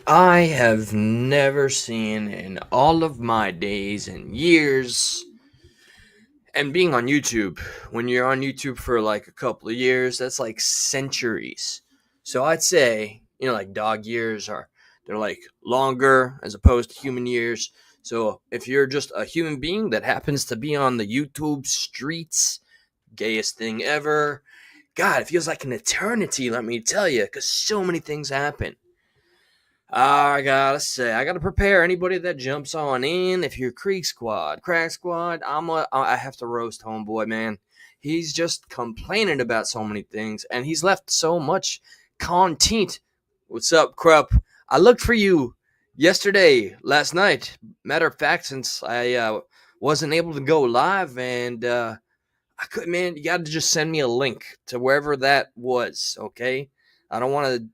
I have never seen in all of my days and years, and being on YouTube, when you're on YouTube for like a couple of years, that's like centuries. So I'd say, like dog years are, they're like longer as opposed to human years. So if you're just a human being that happens to be on the YouTube streets, gayest thing ever, God, it feels like an eternity, let me tell you, because so many things happen. I gotta say, I gotta prepare anybody that jumps on in. If you're Creek Squad, Crack Squad, I have to roast Homeboy, man. He's just complaining about so many things, and he's left so much content. What's up, Krupp? I looked for you yesterday, last night. Matter of fact, since I wasn't able to go live, and I could, man, you got to just send me a link to wherever that was, okay? I don't want to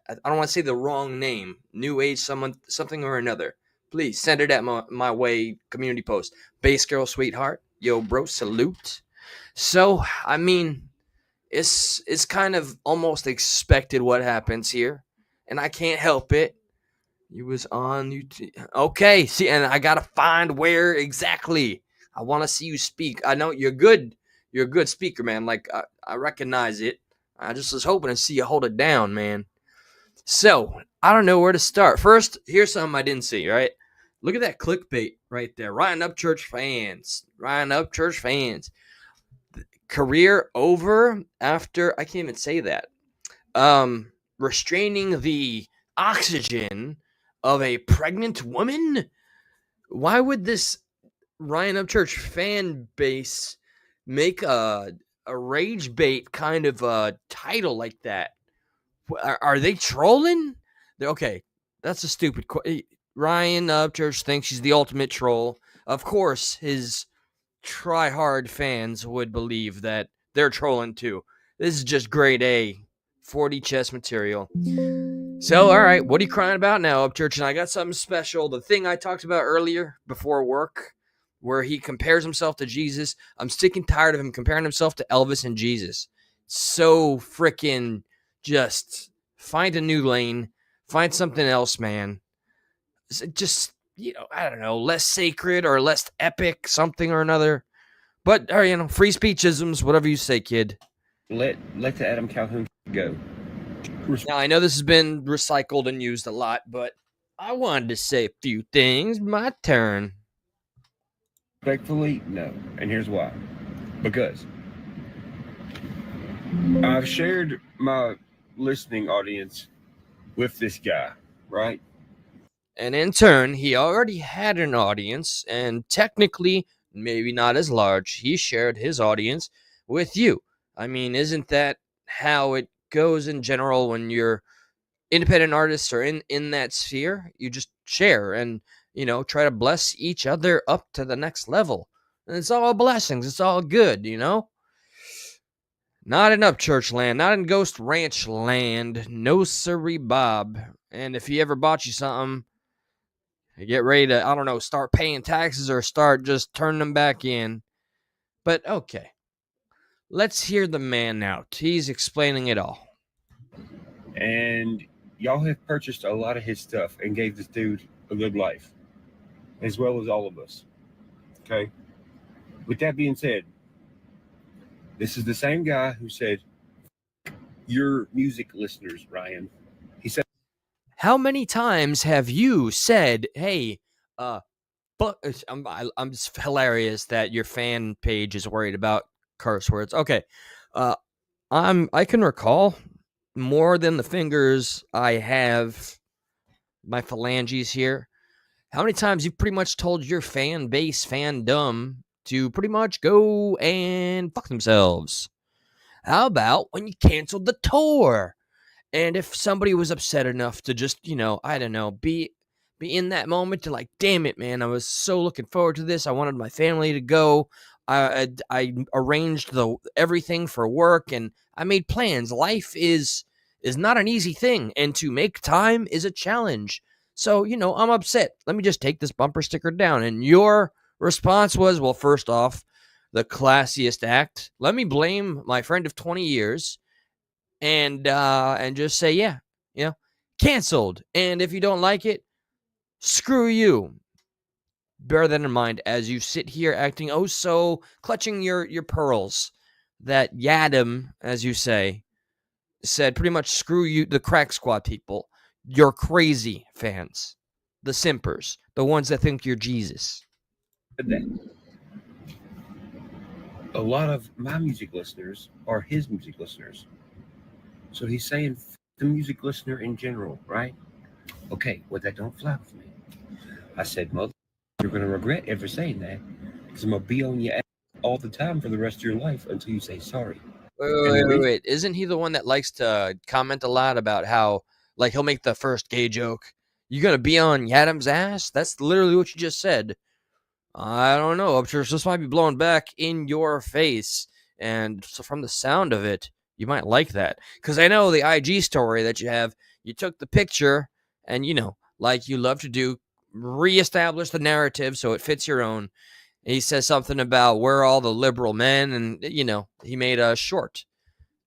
I don't want to say the wrong name. New age someone something or another. Please send it at my way. Community post. Base girl sweetheart. Yo, bro, salute. So, I mean, it's kind of almost expected what happens here, and I can't help it. You was on YouTube. Okay, see, and I gotta find where exactly. I want to see you speak. I know you're good. You're a good speaker, man. Like I recognize it. I just was hoping to see you hold it down, man. So I don't know where to start. First, here's something I didn't see. Right, look at that clickbait right there. Ryan Upchurch fans. Ryan Upchurch fans. Career over after I can't even say that. Restraining the oxygen of a pregnant woman. Why would this Ryan Upchurch fan base make a rage bait kind of a title like that? Are they trolling? Okay, that's a stupid. Ryan Upchurch thinks he's the ultimate troll. Of course, his try-hard fans would believe that they're trolling too. This is just grade A, 40 chess material. So, all right, what are you crying about now, Upchurch? And I got something special. The thing I talked about earlier before work, where he compares himself to Jesus. I'm sick and tired of him comparing himself to Elvis and Jesus. So freaking just find a new lane, find something else, man. Just, I don't know, less sacred or less epic, something or another. But, or, free speechisms, whatever you say, kid. Let the Adam Calhoun go. Now, I know this has been recycled and used a lot, but I wanted to say a few things. My turn. Respectfully, no. And here's why. Because I've shared my listening audience with this guy, right? And in turn, he already had an audience, and technically, maybe not as large. He shared his audience with you. I mean, isn't that how it goes in general when you're independent artists are in that sphere? You just share and, try to bless each other up to the next level. And it's all blessings. It's all good. Not in Upchurch land, not in Ghost Ranch land. No siree, Bob. And if he ever bought you something, get ready to, I don't know, start paying taxes or start just turning them back in. But okay, let's hear the man out. He's explaining it all. And y'all have purchased a lot of his stuff and gave this dude a good life, as well as all of us. Okay? With that being said, this is the same guy who said, your music listeners, Ryan. He said, How many times have you said, "Hey, but I'm just hilarious that your fan page is worried about curse words." Okay, uh, I can recall more than the fingers I have my phalanges here. How many times you've pretty much told your fan base, fandom, to pretty much go and fuck themselves? How about when you canceled the tour? And if somebody was upset enough to just, I don't know, be in that moment to like, damn it, man, I was so looking forward to this. I wanted my family to go. I arranged the everything for work and I made plans. Life is not an easy thing, and to make time is a challenge. So, I'm upset. Let me just take this bumper sticker down. And your response was, well, first off, the classiest act. Let me blame my friend of 20 years and just say, yeah, you know, canceled. And if you don't like it, screw you. Bear that in mind as you sit here acting oh so clutching your pearls. That Yadam, as you say, said pretty much screw you, the Crack Squad people. You're crazy fans. The simpers. The ones that think you're Jesus. A lot of my music listeners are his music listeners. So he's saying the music listener in general, right? Okay, well, that don't fly with me. I said, mother, you're going to regret ever saying that because I'm going to be on your ass all the time for the rest of your life until you say sorry. Wait. Isn't he the one that likes to comment a lot about how, like, he'll make the first gay joke? You gonna be on Yadam's ass? That's literally what you just said. I don't know, Upchurch. This might be blown back in your face. And so from the sound of it, you might like that. Because I know the IG story that you have, you took the picture and, like you love to do, reestablish the narrative so it fits your own. He says something about where are all the liberal men, and he made a short,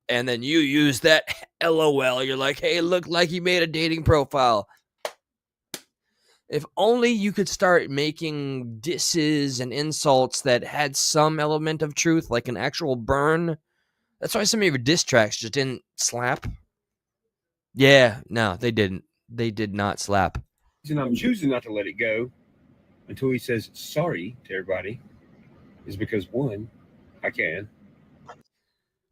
and then you use that LOL. You're like, hey, look like he made a dating profile. If only you could start making disses and insults that had some element of truth, like an actual burn. That's why some of your diss tracks just didn't slap. Yeah, no, they didn't. They did not slap. And I'm choosing not to let it go until he says sorry to everybody is because, one, I can.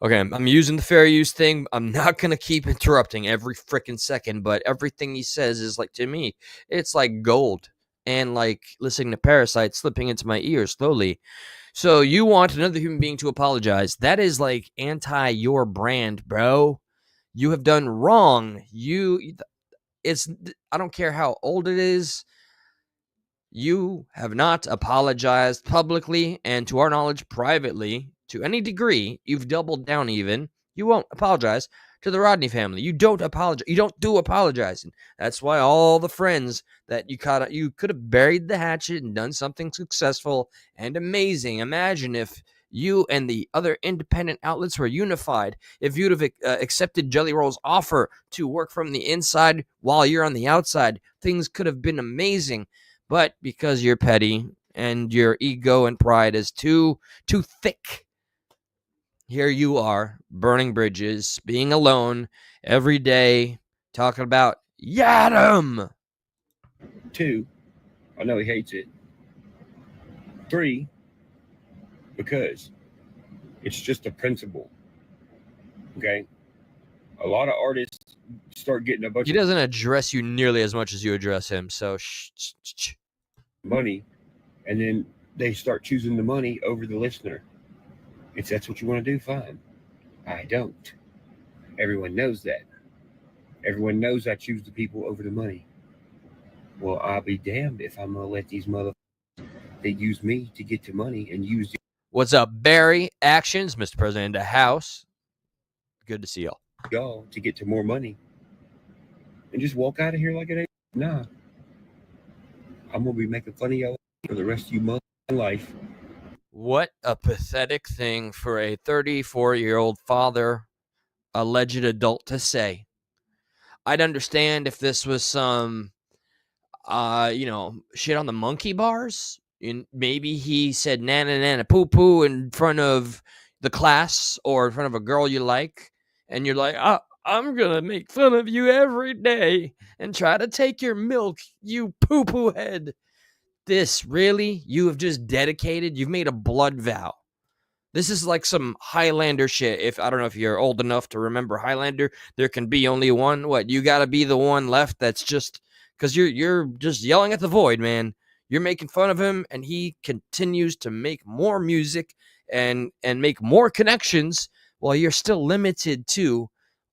Okay, I'm using the fair use thing. I'm not going to keep interrupting every freaking second, but everything he says is like, to me, it's like gold. And like listening to Parasite slipping into my ears slowly. So you want another human being to apologize. That is like anti your brand, bro. You have done wrong. I don't care how old it is. You have not apologized publicly and, to our knowledge, privately to any degree. You've doubled down even. You won't apologize to the Rodney family. You don't apologize. You don't do apologizing. That's why all the friends that you could have buried the hatchet and done something successful and amazing. Imagine if you and the other independent outlets were unified. If you'd have accepted Jelly Roll's offer to work from the inside while you're on the outside, things could have been amazing. But because you're petty and your ego and pride is too thick, here you are, burning bridges, being alone every day, talking about Yadam. 2, I know he hates it. 3, because it's just a principle. Okay? A lot of artists start getting a bunch He doesn't address you nearly as much as you address him, so money, and then they start choosing the money over the listener. If that's what you want to do, fine. I don't. Everyone knows that. Everyone knows I choose the people over the money. Well, I'll be damned if I'm going to let these motherfuckers that use me to get to money and use... What's up, Barry? Actions, Mr. President of the House. Good to see y'all to get to more money and just walk out of here like it ain't. Nah. I'm going to be making fun of y'all for the rest of your life. What a pathetic thing for a 34-year-old father, alleged adult, to say. I'd understand if this was some, shit on the monkey bars. And maybe he said nana nana poo poo in front of the class or in front of a girl you like. And you're like, I'm going to make fun of you every day and try to take your milk, you poo poo head. This, really? You have just dedicated? You've made a blood vow. This is like some Highlander shit. I don't know if you're old enough to remember Highlander, there can be only one. What, you got to be the one left that's just... Because you're just yelling at the void, man. You're making fun of him, and he continues to make more music and make more connections while you're still limited to,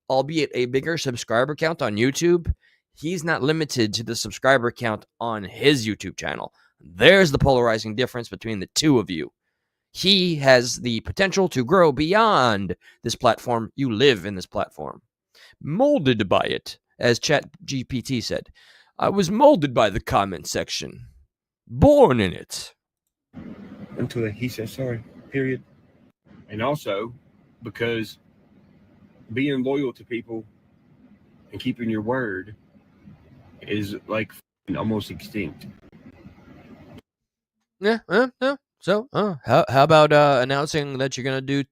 albeit a bigger subscriber count on YouTube. He's not limited to the subscriber count on his YouTube channel. There's the polarizing difference between the two of you. He has the potential to grow beyond this platform. You live in this platform. Molded by it, as ChatGPT said. I was molded by the comment section. Born in it. Until he says sorry, period. And also, because being loyal to people and keeping your word is like almost extinct. Yeah, yeah. So, how about announcing that you're gonna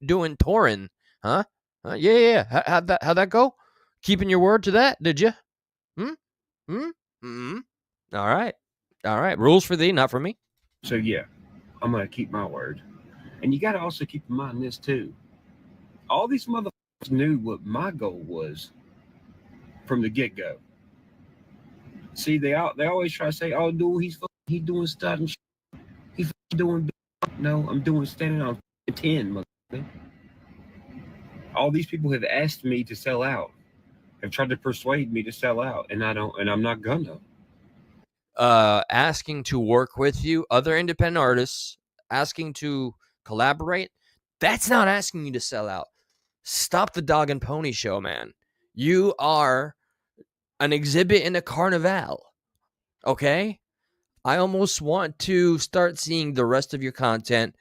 doing touring, huh? Yeah. How'd that go? Keeping your word to that, did you? Hmm. Hmm. Hmm. All right. All right. Rules for thee, not for me. So yeah, I'm gonna keep my word. And you got to also keep in mind this too. All these motherfuckers knew what my goal was from the get go. See, they always try to say, "Oh, dude, he doing stuff and shit. He doing." No, I'm doing standing on 10, motherfucker. All these people have asked me to sell out, have tried to persuade me to sell out, and I don't, and I'm not gonna. Asking to work with you, other independent artists, asking to collaborate, that's not asking you to sell out. Stop the dog and pony show, man. You are an exhibit in a carnival. Okay? I almost want to start seeing the rest of your content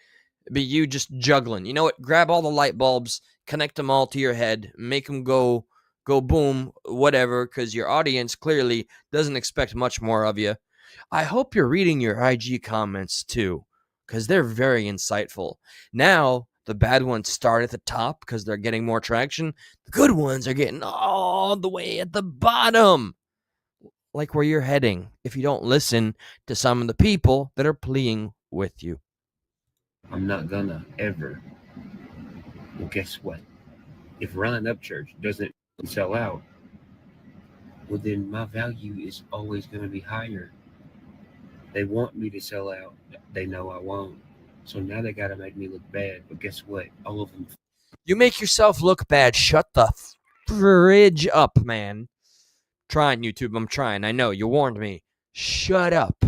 be you just juggling. You know what? Grab all the light bulbs, connect them all to your head, make them go boom, whatever, because your audience clearly doesn't expect much more of you. I hope you're reading your IG comments too, because they're very insightful. Now, the bad ones start at the top because they're getting more traction. The good ones are getting all the way at the bottom, like where you're heading, if you don't listen to some of the people that are pleading with you. I'm not gonna ever. Well, guess what? If Ryan Upchurch doesn't sell out, well, then my value is always going to be higher. They want me to sell out. They know I won't. So now they got to make me look bad. But guess what? All of them. You make yourself look bad. Shut the fridge up, man. Trying, YouTube. I'm trying. I know. You warned me. Shut up.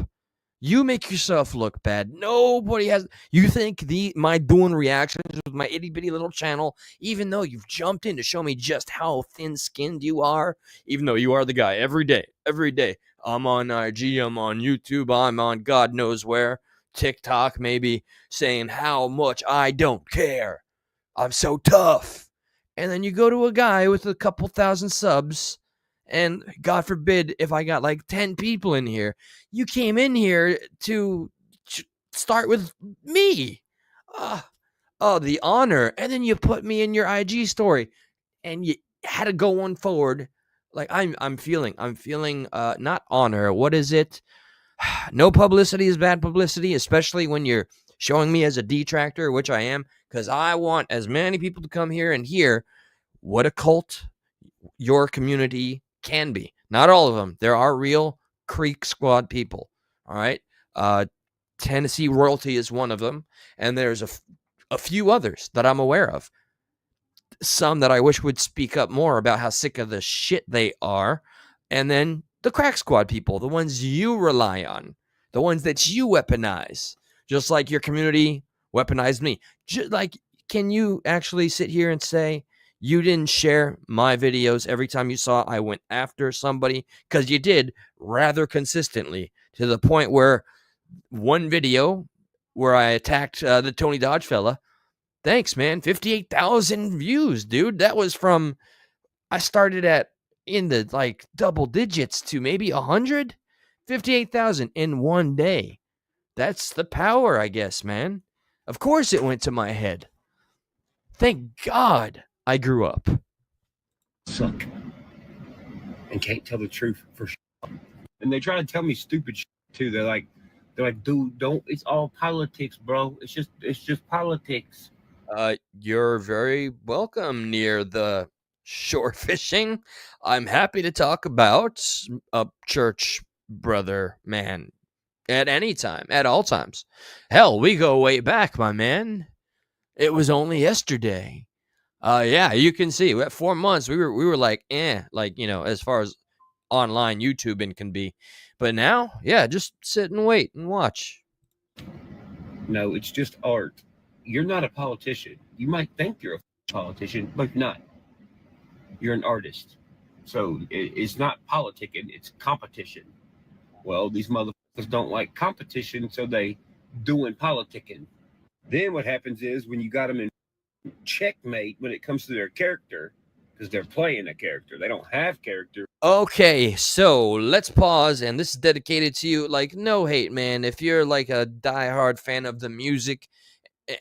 You make yourself look bad. Nobody has. You think my doing reactions with my itty bitty little channel, even though you've jumped in to show me just how thin skinned you are, even though you are the guy every day. I'm on IG, I'm on YouTube, I'm on God knows where, TikTok, maybe saying how much I don't care. I'm so tough. And then you go to a guy with a couple thousand subs, and God forbid if I got like 10 people in here, you came in here to start with me. Oh, the honor. And then you put me in your IG story, and you had to go one forward. Like I'm feeling not honor. What is it? No publicity is bad publicity, especially when you're showing me as a detractor, which I am, because I want as many people to come here and hear what a cult your community can be. Not all of them. There are real Creek Squad people. All right. Tennessee Royalty is one of them. And there's a few others that I'm aware of. Some that I wish would speak up more about how sick of the shit they are. And then the Crack Squad people, the ones you rely on, the ones that you weaponize, just like your community weaponized me. Like, can you actually sit here and say you didn't share my videos every time you saw I went after somebody? Because you did rather consistently, to the point where one video where I attacked the Tony Dodge fella, thanks, man, 58,000 views, dude. That was from, I started at in the like double digits to maybe 100, 58,000 in one day. That's the power, I guess, man. Of course it went to my head. Thank God I grew up. Suck. And can't tell the truth for sure. And they try to tell me stupid shit too. They're like, dude, don't. It's all politics, bro. It's just politics. You're very welcome near the shore fishing. I'm happy to talk about Upchurch, brother, man, at any time, at all times. Hell, we go way back, my man. It was only yesterday. Yeah, you can see. At 4 months, we were like, like, you know, as far as online YouTubing can be. But now, yeah, just sit and wait and watch. No, it's just art. You're not a politician. You might think you're a politician, but not. You're an artist. So it's not politicking, it's competition. Well, these motherfuckers don't like competition, so they doing politicking. Then what happens is when you got them in checkmate when it comes to their character, because they're playing a character. They don't have character. Okay, so let's pause, and this is dedicated to you. Like, no hate, man. If you're like a diehard fan of the music,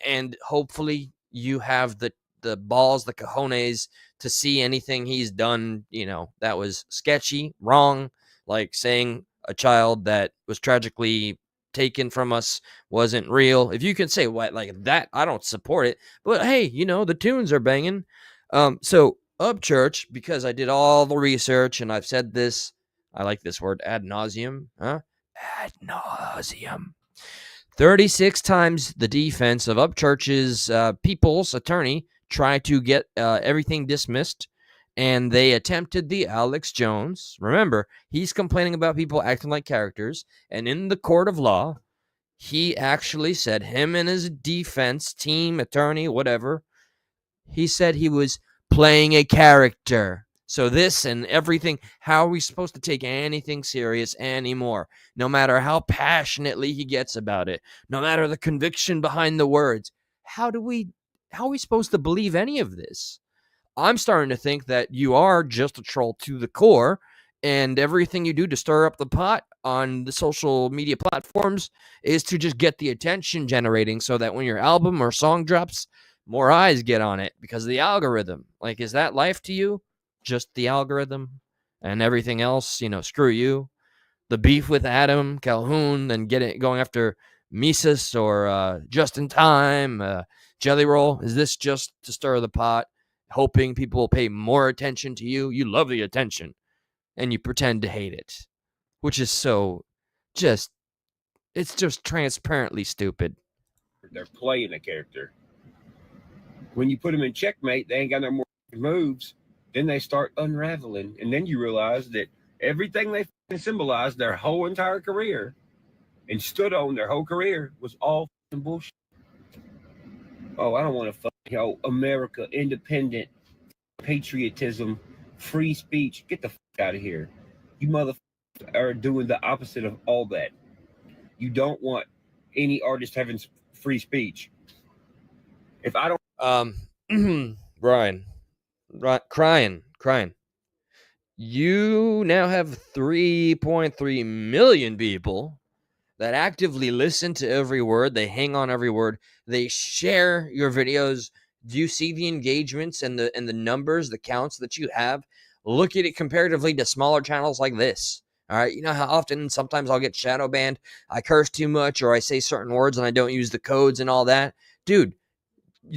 and hopefully you have the balls, the cojones to see anything he's done, that was sketchy, wrong, like saying a child that was tragically taken from us wasn't real. If you can say what like that, I don't support it. But hey, the tunes are banging. So Upchurch, because I did all the research and I've said this, I like this word ad nauseum, huh? Ad nauseum. 36 times the defense of Upchurch's people's attorney tried to get everything dismissed, and they attempted the Alex Jones. Remember, he's complaining about people acting like characters, and in the court of law, he actually said him and his defense team, attorney, whatever, he said he was playing a character. So this and everything, how are we supposed to take anything serious anymore? No matter how passionately he gets about it, no matter the conviction behind the words, how are we supposed to believe any of this? I'm starting to think that you are just a troll to the core, and everything you do to stir up the pot on the social media platforms is to just get the attention generating so that when your album or song drops, more eyes get on it because of the algorithm. Like, is that life to you? Just the algorithm and everything else, screw you. The beef with Adam Calhoun, then going after Mises or Just in Time, Jelly Roll. Is this just to stir the pot, hoping people will pay more attention to you? You love the attention and you pretend to hate it, which is it's just transparently stupid. They're playing a character. When you put them in checkmate, they ain't got no more moves. Then they start unraveling, and then you realize that everything they symbolized their whole entire career and stood on their whole career was all bullshit. Oh, I don't want to America, independent, patriotism, free speech. Get the out of here. You motherfuckers are doing the opposite of all that. You don't want any artist having free speech. If I don't, Brian, crying. You now have 3.3 million people that actively listen to every word. They hang on every word. They share your videos. Do you see the engagements and the numbers, the counts that you have? Look at it comparatively to smaller channels like this. All right, you know how often sometimes I'll get shadow banned. I curse too much or I say certain words and I don't use the codes and all that. Dude,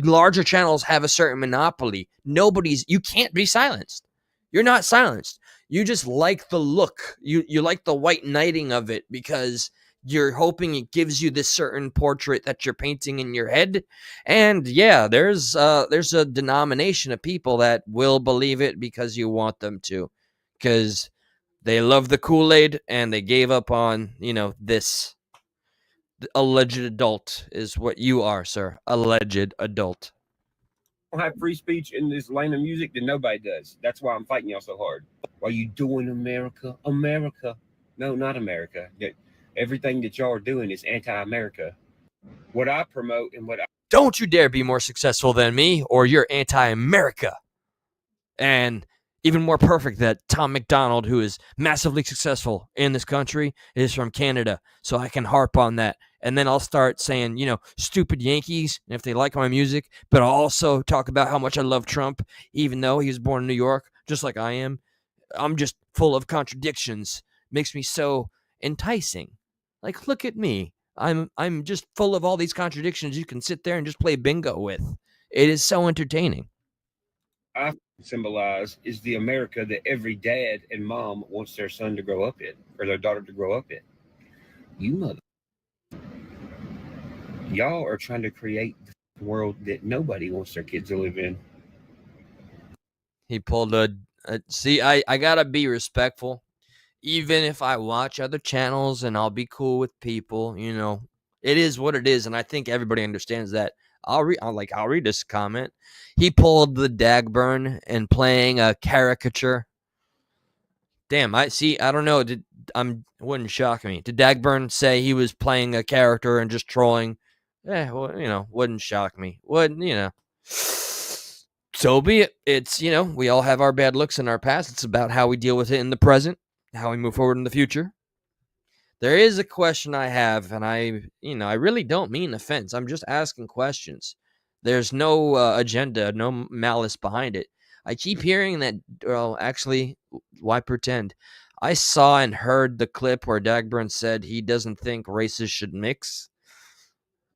larger channels have a certain monopoly. You can't be silenced. You're not silenced. You just like the look. You like the white knighting of it because you're hoping it gives you this certain portrait that you're painting in your head. And yeah, there's a denomination of people that will believe it because you want them to, because they love the Kool-Aid and they gave up on, this. Alleged adult is what you are, sir. Alleged adult. don't have free speech in this lane of music, then nobody does. That's why I'm fighting y'all so hard. Why you doing America? America. No, not America. Everything that y'all are doing is anti-America. What I promote and what I... Don't you dare be more successful than me, or you're anti-America. And even more perfect that Tom McDonald, who is massively successful in this country, is from Canada. So I can harp on that. And then I'll start saying, stupid Yankees, if they like my music. But I'll also talk about how much I love Trump, even though he was born in New York, just like I am. I'm just full of contradictions. Makes me so enticing. Like, look at me. I'm just full of all these contradictions you can sit there and just play bingo with. It is so entertaining. I symbolize is the America that every dad and mom wants their son to grow up in, or their daughter to grow up in. Y'all are trying to create the world that nobody wants their kids to live in. He pulled see, I gotta be respectful. Even if I watch other channels and I'll be cool with people, it is what it is. And I think everybody understands that. I'll read this comment. He pulled the Dagburn and playing a caricature. Damn, I don't know. It wouldn't shock me. Did Dagburn say he was playing a character and just trolling? Well, wouldn't shock me. Wouldn't. So be it. It's, we all have our bad looks in our past. It's about how we deal with it in the present, how we move forward in the future. There is a question I have, and I really don't mean offense. I'm just asking questions. There's no agenda, no malice behind it. I keep hearing that, well, actually, why pretend? I saw and heard the clip where Dagburn said he doesn't think races should mix.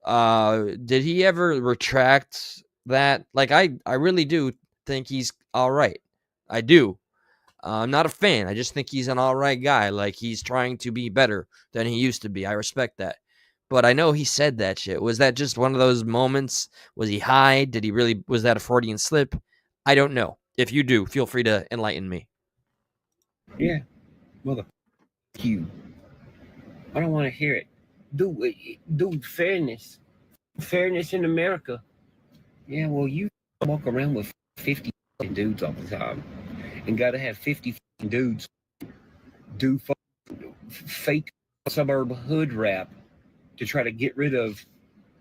Did he ever retract that? Like, I really do think he's all right. I do. I'm not a fan. I just think he's an all right guy. Like, he's trying to be better than he used to be. I respect that. But I know he said that shit. Was that just one of those moments? Was he high? Was that a Freudian slip? I don't know. If you do, feel free to enlighten me. Yeah. Mother you. I don't want to hear it. Dude, fairness. Fairness in America. Yeah, well, you walk around with 50 dudes all the time. And got to have 50 dudes do fake suburb hood rap to try to get rid of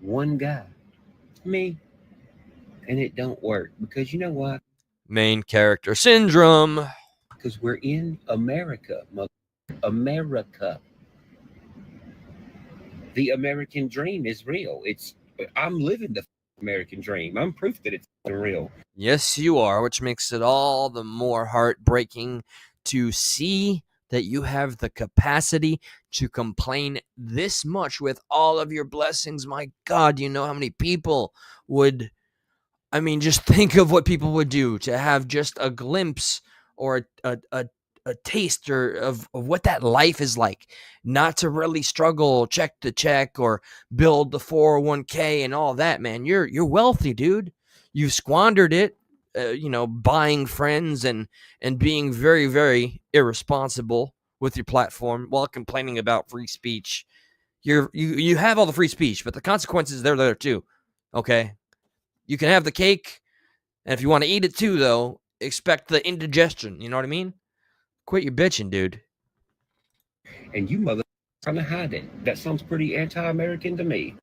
one guy. Me. And it don't work. Because you know what? Main character syndrome. Because we're in America, America. The American dream is real. I'm living the American dream. I'm proof that it's real. Yes, you are, which makes it all the more heartbreaking to see that you have the capacity to complain this much with all of your blessings. My God, do you know how many people would, just think of what people would do to have just a glimpse or a taster of what that life is like, not to really struggle check to check or build the 401k and all that, man. You're wealthy, dude. You've squandered it, buying friends and being very, very irresponsible with your platform while complaining about free speech. You have all the free speech, but the consequences, they're there too. Okay? You can have the cake, and if you want to eat it too, though, expect the indigestion. You know what I mean? Quit your bitching, dude. And you mother trying to hide it. That sounds pretty anti-American to me.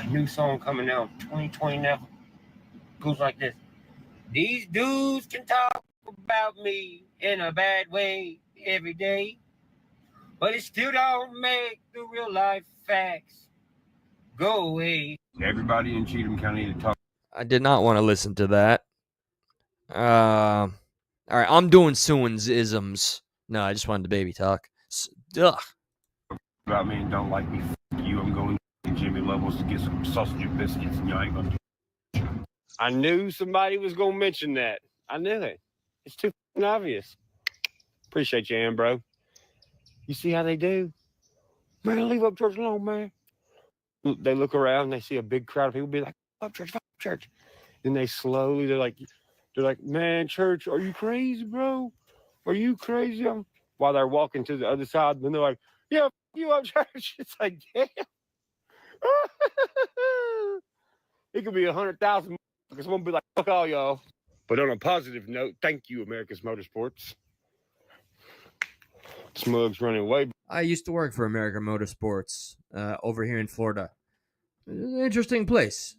New song coming out 2020 now. Goes like this. These dudes can talk about me in a bad way every day, but it still don't make the real life facts go away. Everybody in Cheatham County to talk. I did not want to listen to that. All right, I'm doing Suin's isms. No, I just wanted to baby talk. Ugh. About me and don't like me. You, I'm going to Jimmy Levels to get some sausage and biscuits, and y'all ain't gonna do. I knew somebody was gonna mention that. I knew it. It's too obvious. Appreciate you, Ann, bro. You see how they do? Man, leave Upchurch alone, man. They look around, they see a big crowd of people, be like, Upchurch, Upchurch. Then they slowly, they're like, man, church, are you crazy, bro? Are you crazy? While they're walking to the other side, then they're like, yeah, you Upchurch. It's like, damn. It could be 100,000 because one be like, fuck all y'all. But on a positive note, thank you, America's Motorsports. Smug's running away. I used to work for American Motorsports over here in Florida. An interesting place.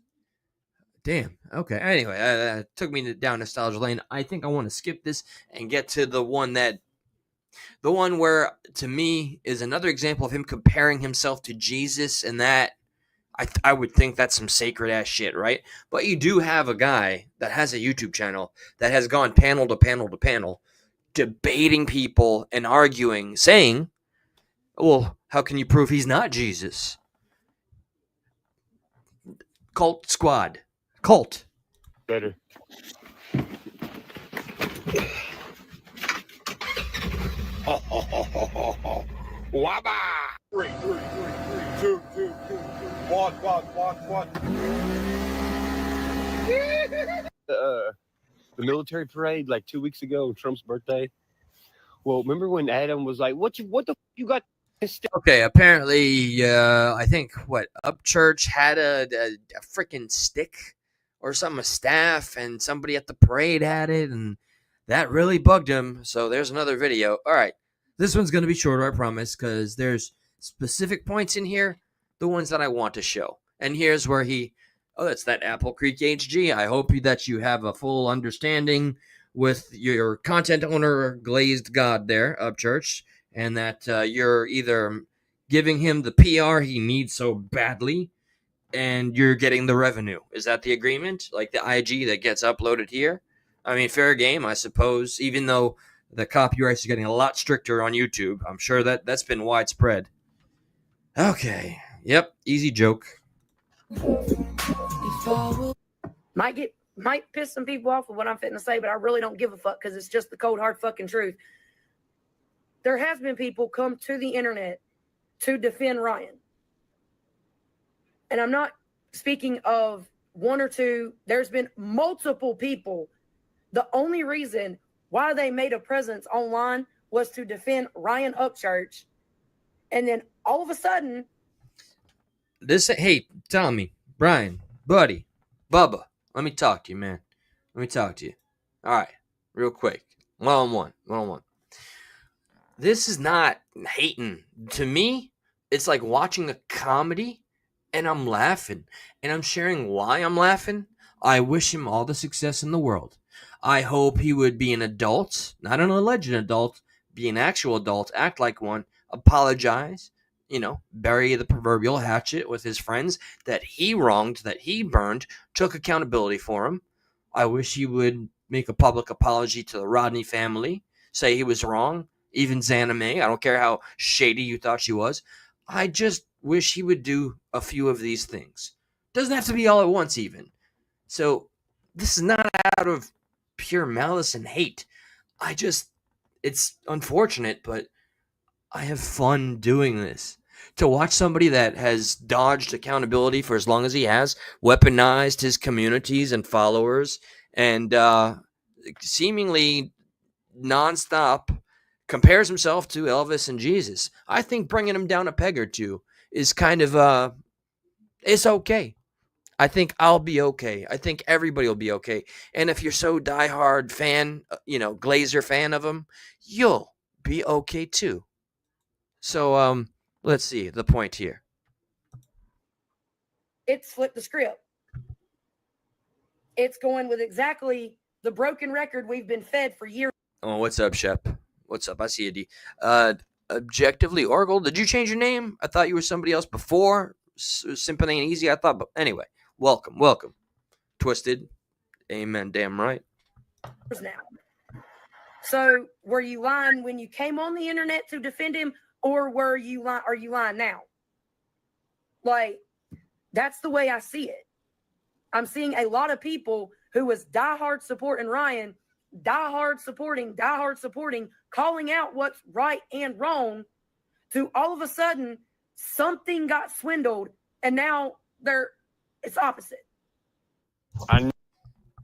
Damn. Okay. Anyway, it took me down nostalgia lane. I think I want to skip this and get to the one where, to me, is another example of him comparing himself to Jesus, and that I would think that's some sacred ass shit, right? But you do have a guy that has a YouTube channel that has gone panel to panel to panel, debating people and arguing, saying, well, how can you prove he's not Jesus? Cult Squad. Cult. Better. Wabba! 3, 2, 1. The military parade like 2 weeks ago, Trump's birthday. Well, remember when Adam was like, what the you got? Okay, apparently, I think, Upchurch had a freaking stick or something, a staff, and somebody at the parade had it, and that really bugged him, so there's another video. All right, this one's going to be shorter, I promise, because there's specific points in here, the ones that I want to show. And here's where he Oh, that's that Apple Creek HG. I hope that you have a full understanding with your content owner, Glazed God there, Upchurch, and that you're either giving him the PR he needs so badly, and you're getting the revenue. Is that the agreement? Like the IG that gets uploaded here? I mean, fair game, I suppose, even though the copyrights are getting a lot stricter on YouTube. I'm sure that's been widespread. Okay. Yep, easy joke. Might piss some people off with what I'm fitting to say, but I really don't give a fuck because it's just the cold hard fucking truth. There has been people come to the internet to defend Ryan. And I'm not speaking of one or two. There's been multiple people. The only reason why they made a presence online was to defend Ryan Upchurch. And then all of a sudden, hey, Tommy, Brian, Buddy, Bubba, let me talk to you, man. Let me talk to you. All right, real quick. One-on-one. This is not hating. To me, it's like watching a comedy, and I'm laughing. And I'm sharing why I'm laughing. I wish him all the success in the world. I hope he would be an adult, not an alleged adult, be an actual adult, act like one, apologize, bury the proverbial hatchet with his friends that he wronged, that he burned, took accountability for him. I wish he would make a public apology to the Rodney family, say he was wrong, even Xana May. I don't care how shady you thought she was. I just wish he would do a few of these things. Doesn't have to be all at once, even. So this is not out of pure malice and hate. It's unfortunate, but I have fun doing this. To watch somebody that has dodged accountability for as long as he has, weaponized his communities and followers, and seemingly nonstop compares himself to Elvis and Jesus. I think bringing him down a peg or two is kind of, it's okay. I think I'll be okay. I think everybody will be okay. And if you're so diehard fan, Glazer fan of him, you'll be okay too. So, let's see the point here. it's flipped the script. It's going with exactly the broken record we've been fed for years. Oh, what's up, Shep? What's up? I see you, D. Objectively Oracle, did you change your name? I thought you were somebody else before. Symphony and Easy, I thought. But anyway, welcome. Twisted. Amen. Damn right. Now. So, were you lying when you came on the internet to defend him, or are you lying now? Like, that's the way I see it. I'm seeing a lot of people who was diehard supporting Ryan, diehard supporting, calling out what's right and wrong, to all of a sudden something got swindled, and now it's opposite.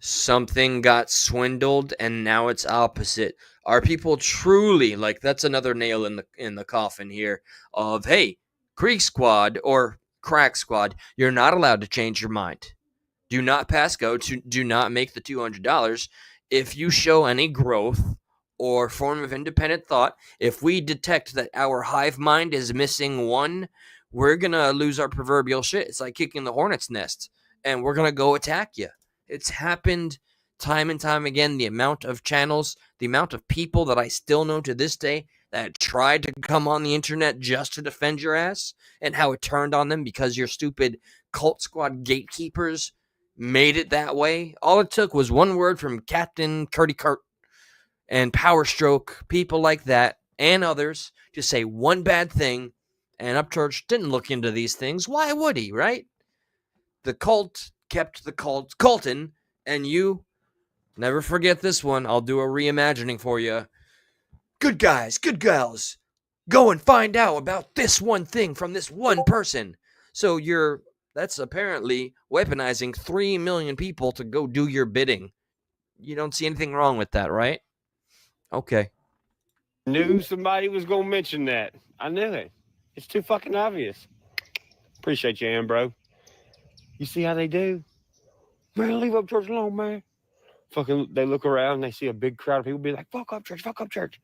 Something got swindled, and now it's opposite. Are people truly like? That's another nail in the coffin here. Of hey, Creek Squad or Crack Squad, you're not allowed to change your mind. Do not pass go. Do not make the $200 if you show any growth or form of independent thought. If we detect that our hive mind is missing one, we're gonna lose our proverbial shit. It's like kicking the hornet's nest, and we're gonna go attack you. It's happened time and time again. The amount of channels, the amount of people that I still know to this day that tried to come on the internet just to defend your ass, and how it turned on them because your stupid cult squad gatekeepers made it that way. All it took was one word from Captain Curdy Kurt and Power Stroke, people like that, and others, to say one bad thing, and Upchurch didn't look into these things. Why would he, right? The cult kept the cult cultin, and you never forget this one. I'll do a reimagining for you. Good guys, good gals, go and find out about this one thing from this one person. So that's apparently weaponizing 3 million people to go do your bidding. You don't see anything wrong with that, right? Okay. Knew somebody was going to mention that. I knew it. It's too fucking obvious. Appreciate you, Ambro. You see how they do? Man, leave Upchurch alone, man. Fucking, they look around, they see a big crowd of people be like, fuck Upchurch.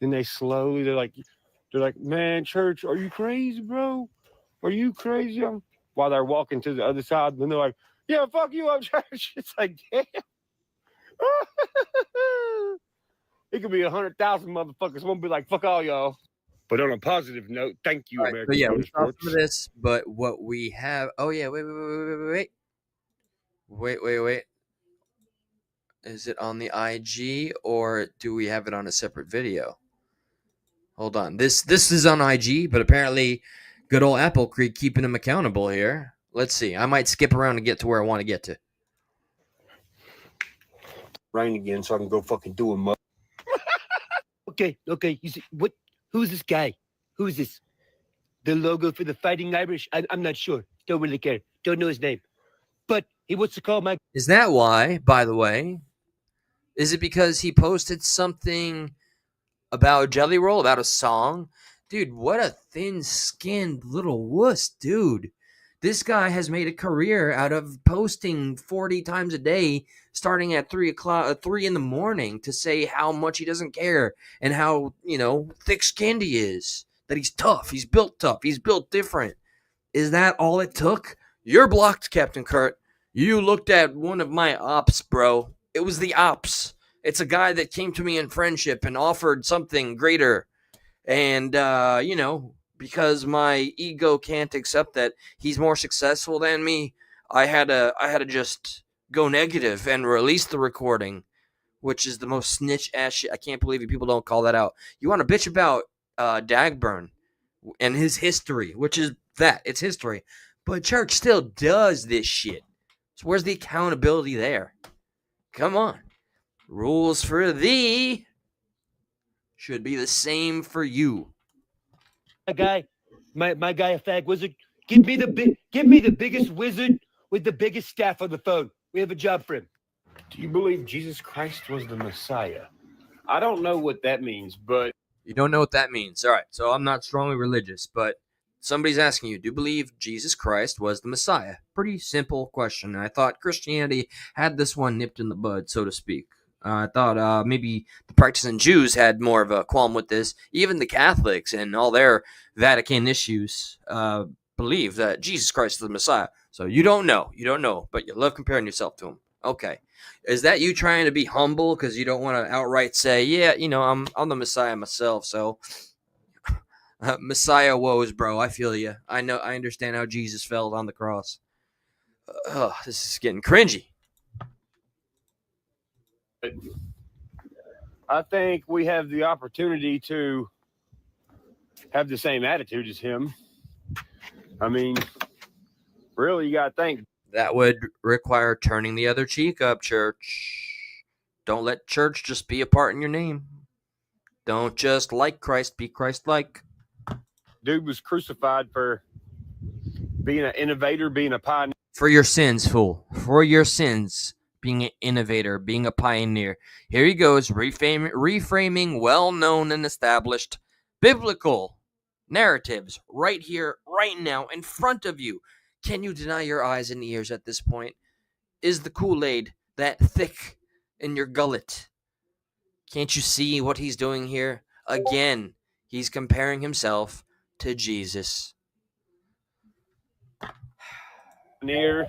Then they're like, man, church, are you crazy, bro? Are you crazy? While they're walking to the other side, then they're like, Yeah, fuck you, Upchurch. It's like, damn. It could be 100,000 motherfuckers. Won't be like, fuck all y'all. But on a positive note, thank you, All right, American so yeah, we saw Motorsports. some of this, but what we have. Oh yeah, wait. Is it on the IG or do we have it on a separate video? Hold on. This is on IG, but apparently, good old Apple Creek keeping him accountable here. Let's see. I might skip around and get to where I want to get to. Rain again, so I can go fucking do a mud. Okay. You see, what? Who's this guy? Who's this? The logo for the Fighting Irish? I'm not sure. Don't really care. Don't know his name. But he wants to call my. Is that why, by the way? Is it because he posted something about Jelly Roll, about a song? Dude, what a thin-skinned little wuss, dude. This guy has made a career out of posting 40 times a day, starting at 3 in the morning, to say how much he doesn't care and how, thick-skinned he is. That he's tough. He's built tough. He's built different. Is that all it took? You're blocked, Captain Kurt. You looked at one of my ops, bro. It was the ops. It's a guy that came to me in friendship and offered something greater. And, because my ego can't accept that he's more successful than me, I had to just go negative and release the recording, which is the most snitch ass shit. I can't believe you people don't call that out. You want to bitch about Dagburn and his history, which is that. It's history. But church still does this shit. So where's the accountability there? Come on. Rules for thee should be the same for you. My guy, a fag wizard. Give me the biggest wizard with the biggest staff on the phone. We have a job for him. Do you believe Jesus Christ was the Messiah? I don't know what that means, but... You don't know what that means. All right, so I'm not strongly religious, but somebody's asking you, do you believe Jesus Christ was the Messiah? Pretty simple question. I thought Christianity had this one nipped in the bud, so to speak. I thought maybe the practicing Jews had more of a qualm with this. Even the Catholics and all their Vatican issues believe that Jesus Christ is the Messiah. So you don't know, but you love comparing yourself to him. Okay. Is that you trying to be humble because you don't want to outright say, yeah, I'm the Messiah myself, so Messiah woes, bro. I feel you. I understand how Jesus felt on the cross. This is getting cringy. I think we have the opportunity to have the same attitude as him. I mean, really, you got to think. That would require turning the other cheek up, church. Don't let church just be a part in your name. Don't just like Christ, be Christ-like. Dude was crucified for being an innovator, being a pioneer. For your sins, fool. For your sins. Being an innovator, being a pioneer. Here he goes, reframing well-known and established biblical narratives right here, right now, in front of you. Can you deny your eyes and ears at this point? Is the Kool-Aid that thick in your gullet? Can't you see what he's doing here? Again, he's comparing himself to Jesus. Near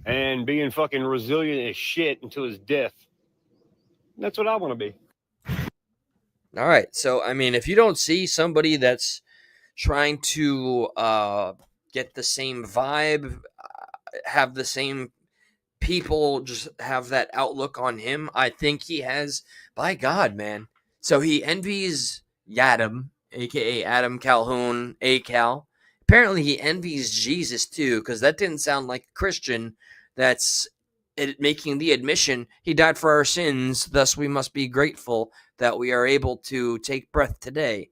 and being fucking resilient as shit until his death. That's what I want to be. All right. So, I mean, if you don't see somebody that's trying to get the same vibe, have the same people just have that outlook on him, I think he has, by God, man. So he envies Adam, a.k.a. Adam Calhoun, A-Cal. Apparently he envies Jesus, too, because that didn't sound like a Christian that's making the admission he died for our sins, thus we must be grateful that we are able to take breath today.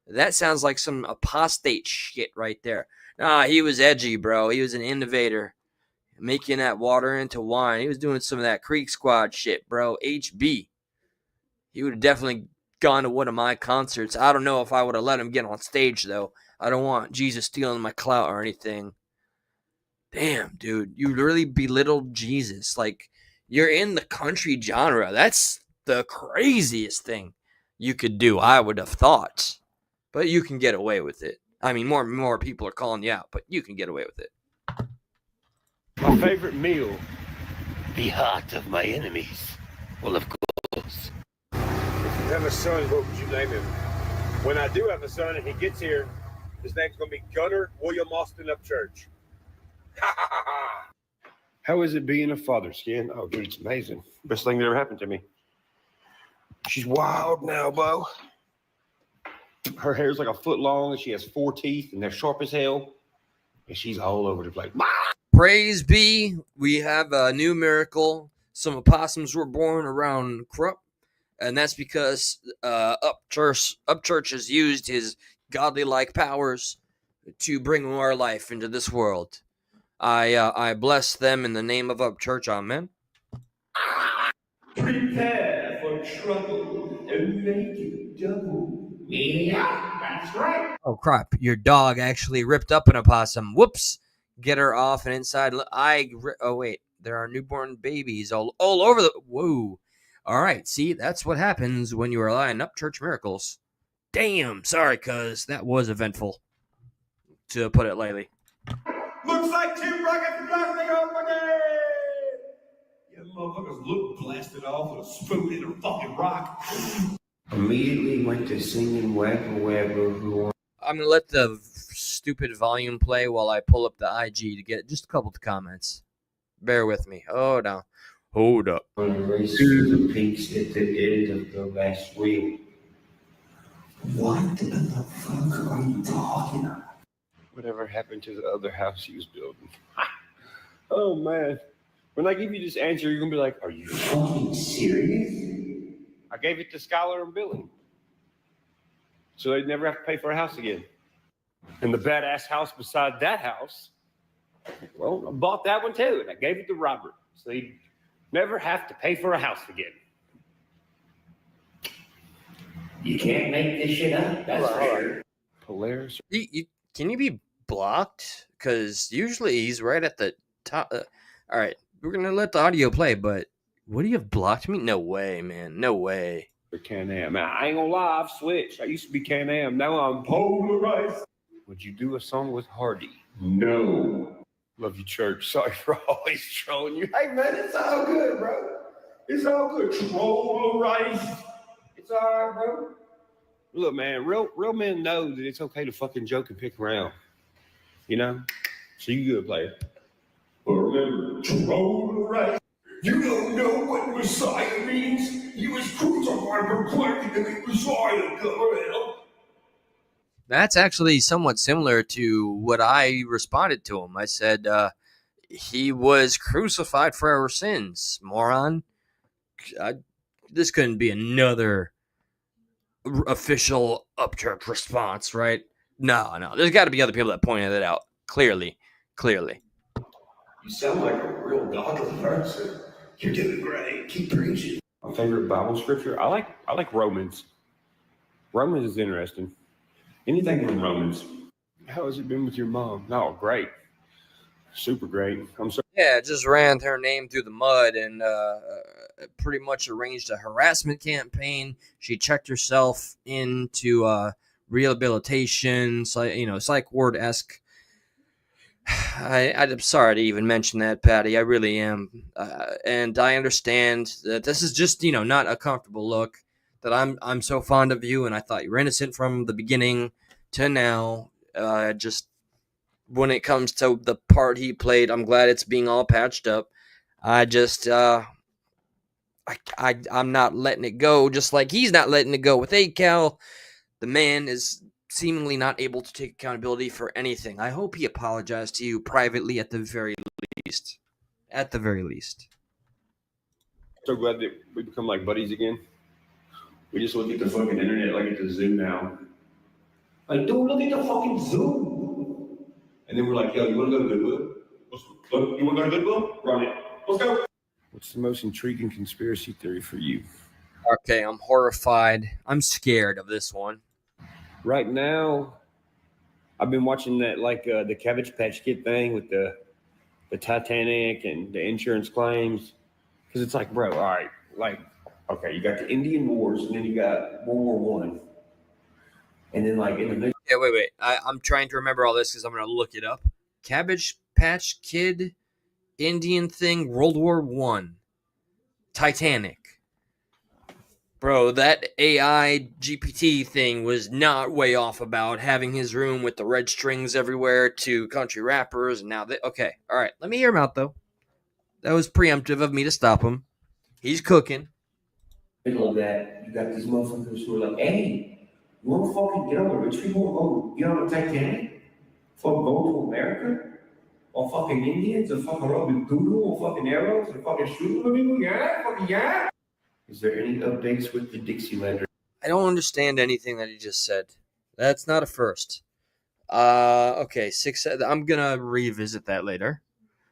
That sounds like some apostate shit right there. Nah, he was edgy, bro. He was an innovator, making that water into wine. He was doing some of that Creek Squad shit, bro. HB. He would have definitely gone to one of my concerts. I don't know if I would have let him get on stage, though. I don't want Jesus stealing my clout or anything. Damn, dude. You really belittled Jesus. Like, you're in the country genre. That's the craziest thing you could do, I would have thought. But you can get away with it. I mean, more people are calling you out, but you can get away with it. My favorite meal. The heart of my enemies. Well, of course. If you have a son, what would you name him? When I do have a son and he gets here, his name's going to be Gunnar William Austin Upchurch. How is it being a father, Skin? Oh, dude, it's amazing. Best thing that ever happened to me. She's wild now, Bo. Her hair's like a foot long, and she has 4 teeth, and they're sharp as hell. And she's all over the place. Praise be, we have a new miracle. Some opossums were born around Krupp, and that's because Upchurch has used his godly-like powers to bring more life into this world. I bless them in the name of Upchurch. Amen. Prepare for trouble and make it double. Yeah, that's right. Oh crap! Your dog actually ripped up an opossum. Whoops! Get her off and inside. Oh wait, there are newborn babies all over the. Whoa! All right, see, that's what happens when you rely on Upchurch miracles. Damn, sorry, cuz that was eventful, to put it lightly. Looks like 2 rockets blasting off again. You motherfuckers look blasted off with a spoon in a fucking rock. Immediately went to singing Webber who. I'm gonna let the stupid volume play while I pull up the IG to get just a couple of comments. Bear with me. Oh no. Hold up. On a race through the pinks at the end of the last wheel. What the fuck are you talking about? Whatever happened to the other house he was building? Oh, man. When I give you this answer, you're going to be like, are you Fucking serious? I gave it to Skylar and Billy. So they'd never have to pay for a house again. And the badass house beside that house, well, I bought that one too. And I gave it to Robert. So he'd never have to pay for a house again. You can't make this shit up, that's for sure. Polaris. Can you be blocked? Because usually he's right at the top. All right, we're going to let the audio play, but would he have blocked me? No way, man. No way. Can-Am. Man, I ain't gonna lie, I've switched. I used to be Can-Am. Now I'm polarized. Would you do a song with Hardy? No. Love you, church. Sorry for always trolling you. Hey, man, it's all good, bro. It's all good. Polarized. It's all right, bro. Look, man, real men know that it's okay to fucking joke and pick around. You know? So you good, player. But remember, polarized. You don't know what Messiah means? He was crucified, proclaimed to be Messiah, Gabriel. That's actually somewhat similar to what I responded to him. I said, he was crucified for our sins, moron. This couldn't be another official Upchurch response, right? No. There's got to be other people that pointed it out. Clearly. You sound like a real godly person. You're doing great. Keep preaching. My favorite Bible scripture? I like Romans. Romans is interesting. Anything from Romans. How has it been with your mom? Oh, great. Super great. I'm sorry. Yeah, just ran her name through the mud and pretty much arranged a harassment campaign. She checked herself into rehabilitation, psych ward-esque. I'm sorry to even mention that, Patty. I really am. And I understand that this is just, not a comfortable look, that I'm so fond of you, and I thought you were innocent from the beginning to now. Just when it comes to the part he played, I'm glad it's being all patched up. I just, I'm not letting it go, just like he's not letting it go with ACAL. The man is seemingly not able to take accountability for anything. I hope he apologized to you privately at the very least. At the very least. So glad that we become like buddies again. We just look at the fucking internet like it's a zoo now. Like, don't look at the fucking zoo. And then we're like, yo, you want to go to Goodwill? You want to go to Goodwill? Run it. Let's go. What's the most intriguing conspiracy theory for you? Okay, I'm horrified. I'm scared of this one. Right now, I've been watching that, the Cabbage Patch Kid thing with the Titanic and the insurance claims. Because it's like, bro, all right, okay, you got the Indian Wars, and then you got World War I. And then, in the middle. Yeah, wait. I'm trying to remember all this because I'm going to look it up. Cabbage Patch Kid Indian thing, World War One, Titanic. Bro, that AI GPT thing was not way off about having his room with the red strings everywhere to country rappers, and now okay, all right, let me hear him out though. That was preemptive of me to stop him. He's cooking. Middle of that, you got these motherfuckers who are like, hey, you want to fucking get on the rich people and go get on the Titanic? Fucking go to America? Or fucking Indians? Or fucking rub with doodle or fucking arrows? Or fucking shoot people? Yeah? Fucking yeah? Is there any updates with the Dixielanders? I don't understand anything that he just said. That's not a first. Okay, I'm gonna revisit that later.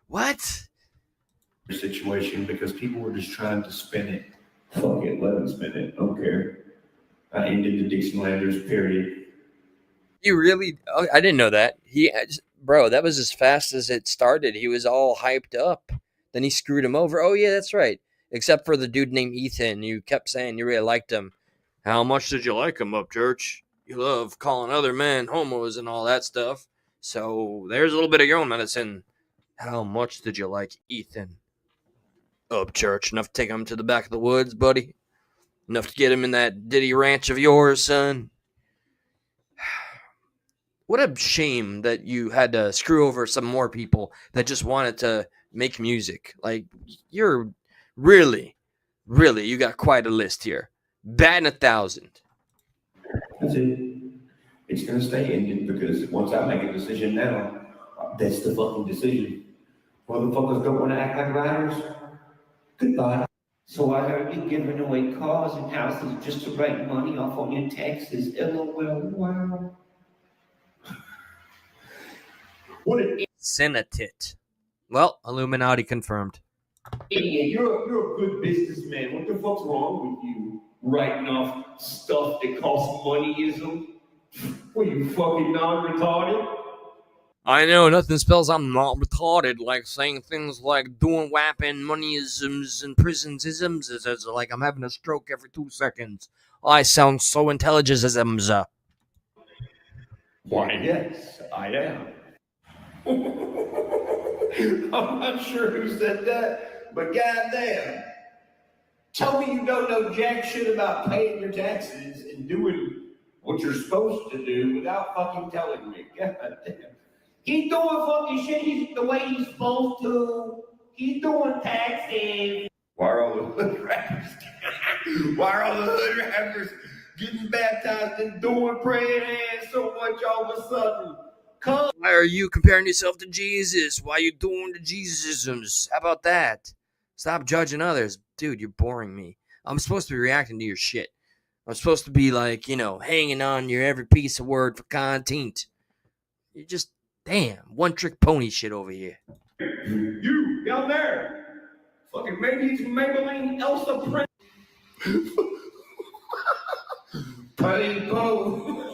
What? Situation because people were just trying to spin it. Fuck it, let them spin it. Don't care. I ended the Dixielanders, period. You really? Oh, I didn't know that. Bro, that was as fast as it started. He was all hyped up. Then he screwed him over. Oh yeah, that's right. Except for the dude named Ethan. You kept saying you really liked him. How much did you like him, Upchurch? You love calling other men homos and all that stuff. So there's a little bit of your own medicine. How much did you like Ethan? Upchurch. Enough to take him to the back of the woods, buddy? Enough to get him in that Diddy ranch of yours, son? What a shame that you had to screw over some more people that just wanted to make music. Like, you're really, you got quite a list here. Batting 1,000. That's it. It's gonna stay ended because once I make a decision now, that's the fucking decision. Motherfuckers don't want to act like writers. Goodbye. So I heard you giving away cars and houses just to write money off on your taxes. LOL. Wow. What an Senatit. Well, Illuminati confirmed. idiot. You're a good businessman. What the fuck's wrong with you? Writing off stuff that costs moneyism? What, you fucking non-retarded? I know, nothing spells I'm not retarded, like saying things like doing weapon moneyisms and prisonsisms. It's like I'm having a stroke every 2 seconds. I sound so intelligent. Why, yes, I am. I'm not sure who said that, but goddamn. Tell me you don't know jack shit about paying your taxes and doing what you're supposed to do without fucking telling me. Goddamn. He's doing fucking shit the way he's supposed to. He's doing taxes. Why are all the hood rappers? Why are all the hood rappers getting baptized and doing praying hands so much all of a sudden? Why are you comparing yourself to Jesus? Why are you doing the Jesusisms? How about that? Stop judging others. Dude, you're boring me. I'm supposed to be reacting to your shit. I'm supposed to be like, hanging on your every piece of word for content. You're just, damn, one-trick pony shit over here. You, down there. Fucking maybe it's Maybelline Elsa Prince. People.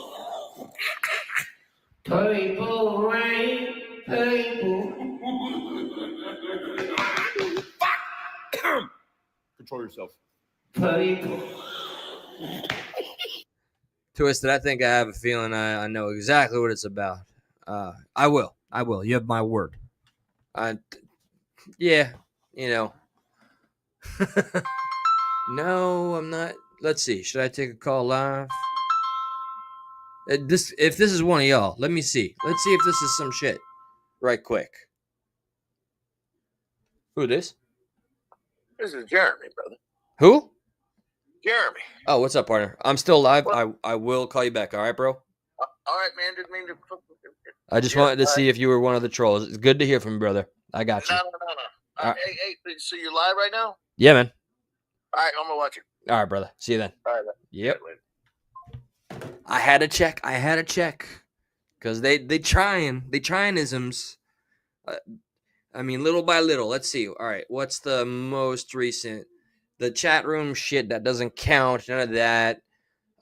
People, rain. People. Fuck! Control yourself. People. Twisted, I think I have a feeling I know exactly what it's about. I will. You have my word. Yeah, No, I'm not. Let's see. Should I take a call live? If this is one of y'all, let me see. Let's see if this is some shit. Right quick. Who this? This is Jeremy, brother. Who? Jeremy. Oh, what's up, partner? I'm still live. I will call you back. All right, bro? All right, man. Didn't mean to. I just wanted to see if you were one of the trolls. It's good to hear from you, brother. I got you. No. All right. Hey, so you're live right now? Yeah, man. All right, I'm going to watch it. All right, brother. See you then. All right, man. Yep. I had to check. Because they trying isms. I mean, little by little. Let's see. All right, what's the most recent? The chat room shit, that doesn't count. None of that.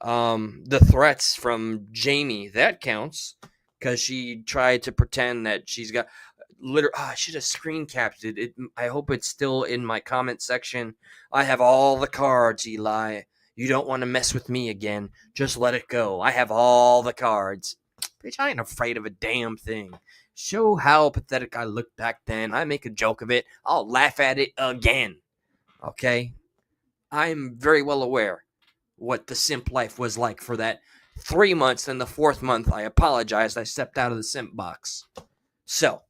The threats from Jamie, that counts. Because she tried to pretend that she's got... I should have screen captured it. I hope it's still in my comment section. I have all the cards, Eli. You don't want to mess with me again. Just let it go. I have all the cards. Bitch, I ain't afraid of a damn thing. Show how pathetic I looked back then. I make a joke of it. I'll laugh at it again. Okay? I'm very well aware what the simp life was like for that 3 months. Then the 4th month, I apologized. I stepped out of the simp box. So,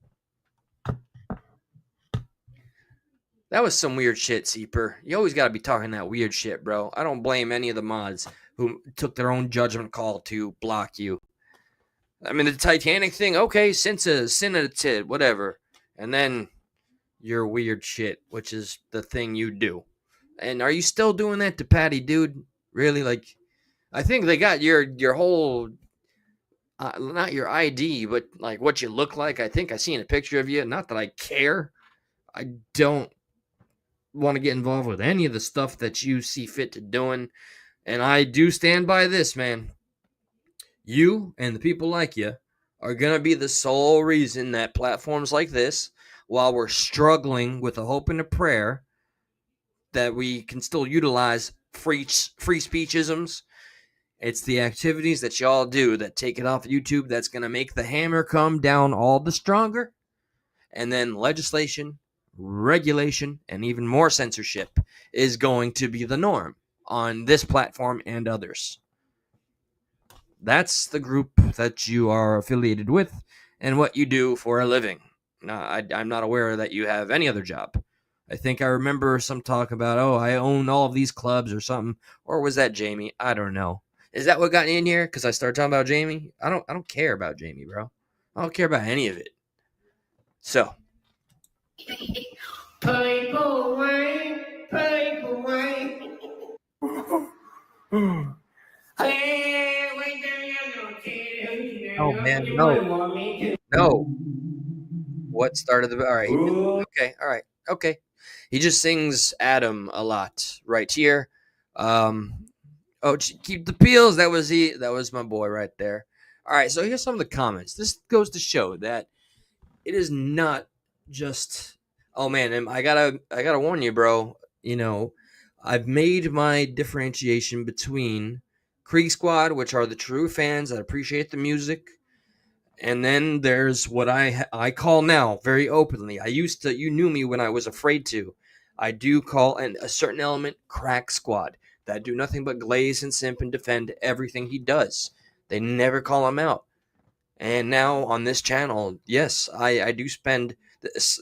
that was some weird shit, Seeper. You always got to be talking that weird shit, bro. I don't blame any of the mods who took their own judgment call to block you. I mean, the Titanic thing, okay, sin whatever. And then your weird shit, which is the thing you do. And are you still doing that to Patty, dude? Really? Like, I think they got your whole, not your ID, but like what you look like. I think I seen a picture of you. Not that I care. I don't want to get involved with any of the stuff that you see fit to doing. And I do stand by this, man. You and the people like you are going to be the sole reason that platforms like this, while we're struggling with a hope and a prayer that we can still utilize free speechisms, it's the activities that y'all do that take it off YouTube that's going to make the hammer come down all the stronger. And then legislation, regulation, and even more censorship is going to be the norm on this platform and others. That's the group that you are affiliated with and what you do for a living. I'm not aware that you have any other job. I think I remember some talk about, oh, I own all of these clubs or something. Or was that Jamie? I don't know. Is that what got in here? Because I started talking about Jamie? I don't care about Jamie, bro. I don't care about any of it. So. Paper rain, paper rain. Oh, man, no. No. What started the... All right. Okay, all right. Okay. He just sings Adam a lot right here. Oh, keep the peels. That was my boy right there. All right, so here's some of the comments. This goes to show that it is not just... Oh, man, I gotta warn you, bro. You know, I've made my differentiation between Krieg Squad, which are the true fans that appreciate the music, and then there's what I call now very openly. You knew me when I was afraid to. I do call a certain element crack squad that do nothing but glaze and simp and defend everything he does. They never call him out. And now on this channel, yes, I do spend this,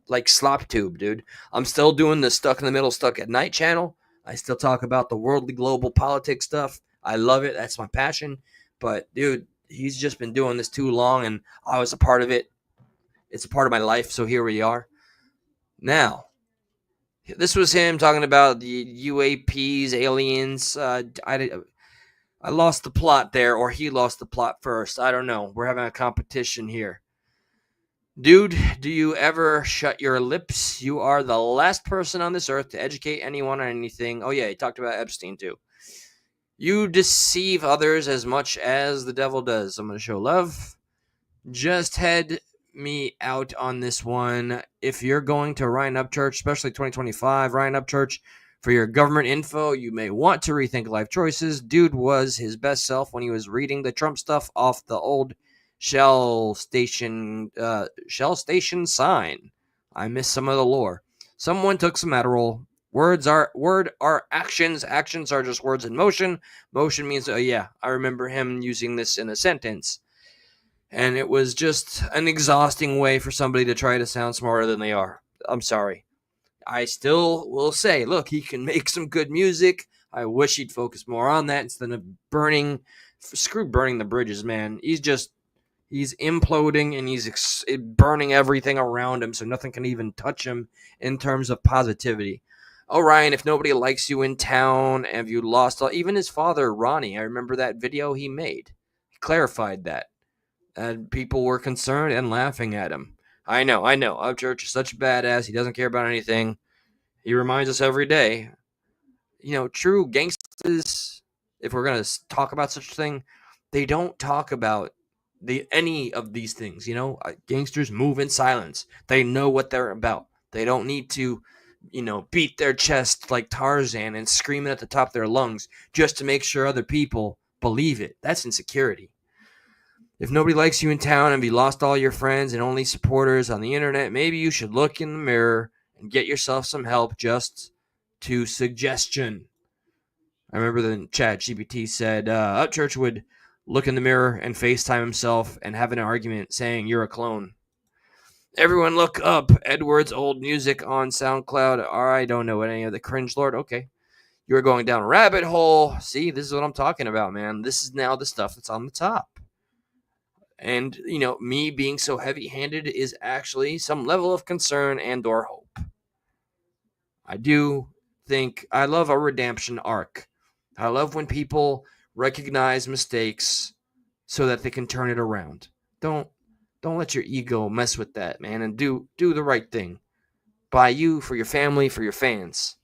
like slop tube, dude. I'm still doing the Stuck in the Middle, Stuck at Night channel. I still talk about the worldly global politics stuff. I love it. That's my passion. But, dude, he's just been doing this too long, and I was a part of it. It's a part of my life, so here we are. Now, this was him talking about the UAPs, aliens. I lost the plot there, or he lost the plot first. I don't know. We're having a competition here. Dude, do you ever shut your lips? You are the last person on this earth to educate anyone on anything. Oh, yeah, he talked about Epstein, too. You deceive others as much as the devil does. I'm going to show love. Just head me out on this one. If you're going to Ryan Upchurch, especially 2025, Ryan Upchurch, for your government info, you may want to rethink life choices. Dude was his best self when he was reading the Trump stuff off the old Shell station sign. I miss some of the lore. Someone took some Adderall. Word are actions. Actions are just words in motion. Motion means, yeah, I remember him using this in a sentence. And it was just an exhausting way for somebody to try to sound smarter than they are. I'm sorry. I still will say, look, he can make some good music. I wish he'd focus more on that instead of burning the bridges, man. He's imploding and he's burning everything around him so nothing can even touch him in terms of positivity. Oh, Ryan, if nobody likes you in town, have you lost all... Even his father, Ronnie, I remember that video he made. He clarified that. And people were concerned and laughing at him. I know. Upchurch is such a badass. He doesn't care about anything. He reminds us every day. You know, true gangsters, if we're going to talk about such a thing, they don't talk about any of these things. You know, gangsters move in silence. They know what they're about. They don't need to, beat their chest like Tarzan and scream it at the top of their lungs just to make sure other people believe it. That's insecurity. If nobody likes you in town and you lost all your friends and only supporters on the internet, maybe you should look in the mirror and get yourself some help. Just to suggestion. I remember the chat GPT said Upchurch would look in the mirror and FaceTime himself and have an argument saying you're a clone. Everyone look up Edward's old music on SoundCloud. I don't know any of the cringe lord. Okay. You're going down a rabbit hole. See, this is what I'm talking about, man. This is now the stuff that's on the top. And, you know, me being so heavy-handed is actually some level of concern and or hope. I do think I love a redemption arc. I love when people recognize mistakes so that they can turn it around. Don't let your ego mess with that, man, and do the right thing. By you, for your family, for your fans.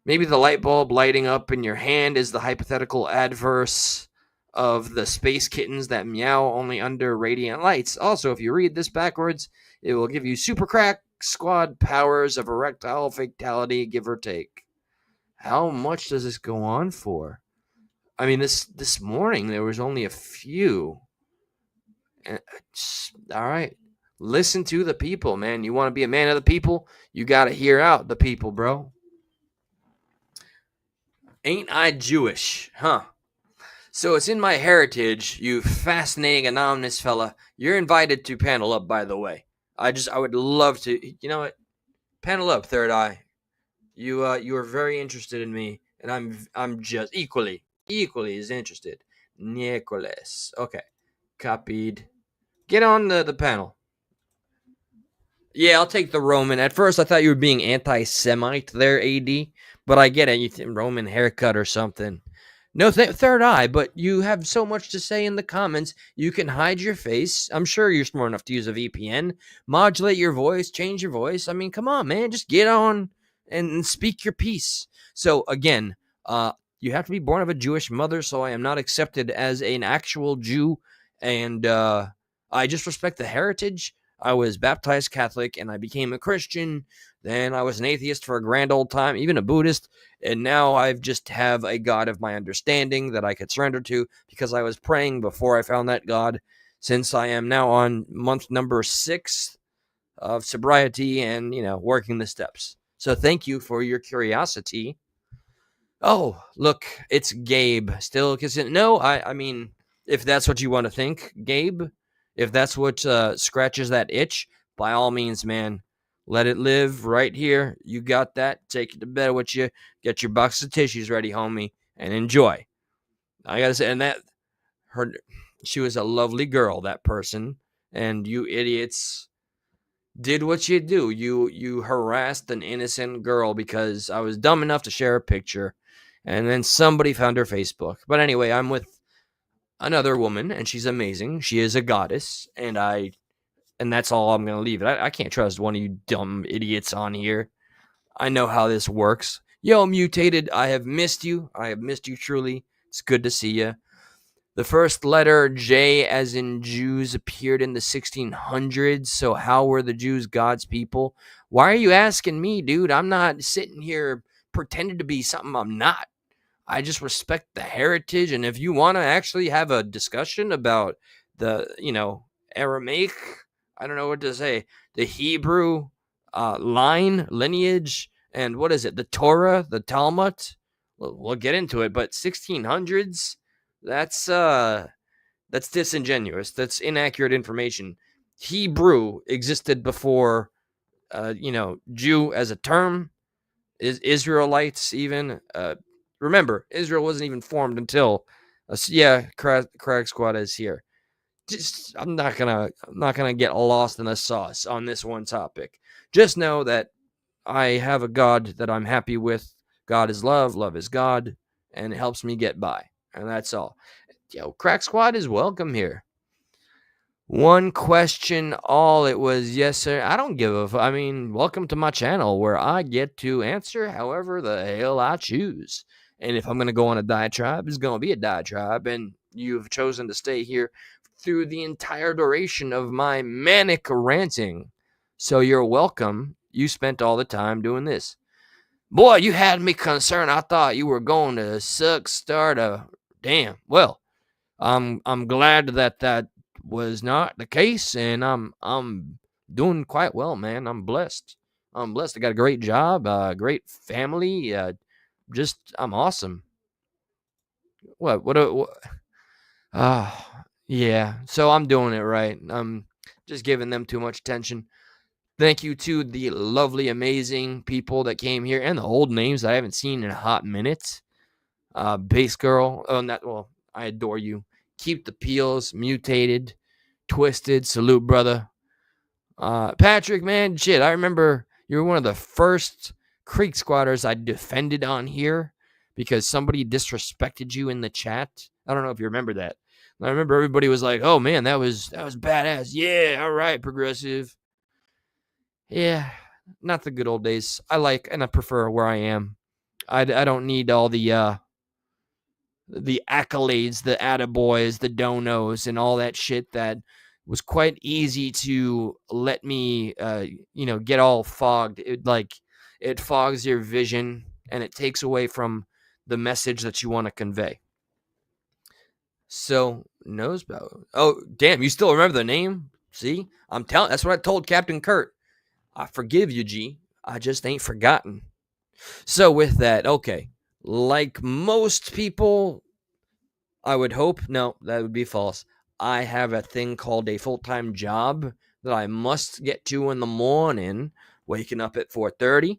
Maybe the light bulb lighting up in your hand is the hypothetical adverse of the space kittens that meow only under radiant lights. Also, if you read this backwards, it will give you super crack squad powers of erectile fatality, give or take. How much does this go on for? I mean, this morning there was only a few. All right. Listen to the people, man. You want to be a man of the people? You got to hear out the people, bro. Ain't I Jewish? Huh. So it's in my heritage, you fascinating anonymous fella. You're invited to panel up, by the way. I would love to. You know what? Panel up, Third Eye. You are very interested in me, and I'm just equally as interested. Nicholas. Okay. Copied. Get on the panel. Yeah, I'll take the Roman. At first, I thought you were being anti-Semite there, AD. But I get it. You think Roman haircut or something. No, Third Eye, but you have so much to say in the comments. You can hide your face. I'm sure you're smart enough to use a VPN. Modulate your voice. Change your voice. I mean, come on, man. Just get on and speak your piece. So, again, you have to be born of a Jewish mother, so I am not accepted as an actual Jew. And I just respect the heritage. I was baptized Catholic, and I became a Christian. Then I was an atheist for a grand old time, even a Buddhist. And now I just have a God of my understanding that I could surrender to because I was praying before I found that God, since I am now on month number 6 of sobriety and, you know, working the steps. So thank you for your curiosity. Oh, look, it's Gabe. Still, no, I mean, if that's what you want to think, Gabe, if that's what scratches that itch, by all means, man. Let it live right here. You got that. Take it to bed with you. Get your box of tissues ready, homie, and enjoy. I gotta say, and she was a lovely girl, that person. And you idiots did what you do. You harassed an innocent girl because I was dumb enough to share a picture, and then somebody found her Facebook. But anyway, I'm with another woman, and she's amazing. She is a goddess, and that's all I'm going to leave it. I can't trust one of you dumb idiots on here. I know how this works. Yo, Mutated, I have missed you. I have missed you truly. It's good to see you. The first letter, J as in Jews, appeared in the 1600s. So how were the Jews God's people? Why are you asking me, dude? I'm not sitting here pretending to be something I'm not. I just respect the heritage. And if you want to actually have a discussion about the, Aramaic, I don't know what to say, the Hebrew lineage, and what is it, the Torah, the Talmud, we'll get into it. But 1600s, that's disingenuous. That's inaccurate information. Hebrew existed before, Jew as a term. Israelites even. Remember, Israel wasn't even formed until, Crack Squad is here. I'm not gonna get lost in the sauce on this one topic. Just know that I have a God that I'm happy with. God is love, love is God, and it helps me get by. And that's all. Yo, Crack Squad is welcome here. One question, all it was, yes, sir. I don't give a fuck. I mean, welcome to my channel where I get to answer however the hell I choose. And if I'm going to go on a diatribe, it's going to be a diatribe. And you've chosen to stay here through the entire duration of my manic ranting. So you're welcome. You spent all the time doing this. Boy, you had me concerned. I thought you were going to start a... Damn. Well, I'm glad that was not the case, and I'm doing quite well, man. I'm blessed. I got a great job, great family. I'm awesome. What? Yeah. So I'm doing it right. I'm just giving them too much attention. Thank you to the lovely, amazing people that came here and the old names that I haven't seen in a hot minute. Bass Girl. I adore you. Keep the peels, Mutated, Twisted. Salute, brother. Patrick, man, shit. I remember you were one of the first Creek Squatters I defended on here because somebody disrespected you in the chat. I don't know if you remember that. I remember everybody was like, "Oh man, that was badass." Yeah, all right, progressive. Yeah, not the good old days. I like and I prefer where I am. I don't need all the accolades, the attaboys, the donos, and all that shit that was quite easy to let me, get all fogged. It fogs your vision and it takes away from the message that you want to convey. So, Nosebow. Oh, damn, you still remember the name? See? That's what I told Captain Kurt. I forgive you, G. I just ain't forgotten. So, with that, okay. Like most people, I would hope. No, that would be false. I have a thing called a full-time job that I must get to in the morning, waking up at 4:30,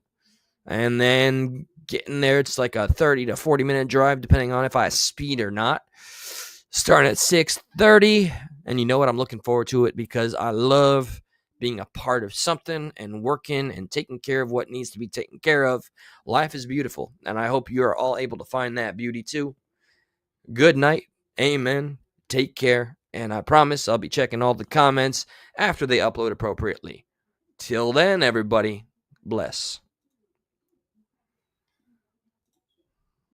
and then getting there. It's like a 30 to 40-minute drive, depending on if I speed or not. Starting at 6:30, and you know what? I'm looking forward to it because I love being a part of something and working and taking care of what needs to be taken care of. Life is beautiful, and I hope you are all able to find that beauty too. Good night. Amen. Take care. And I promise I'll be checking all the comments after they upload appropriately. Till then, everybody, bless.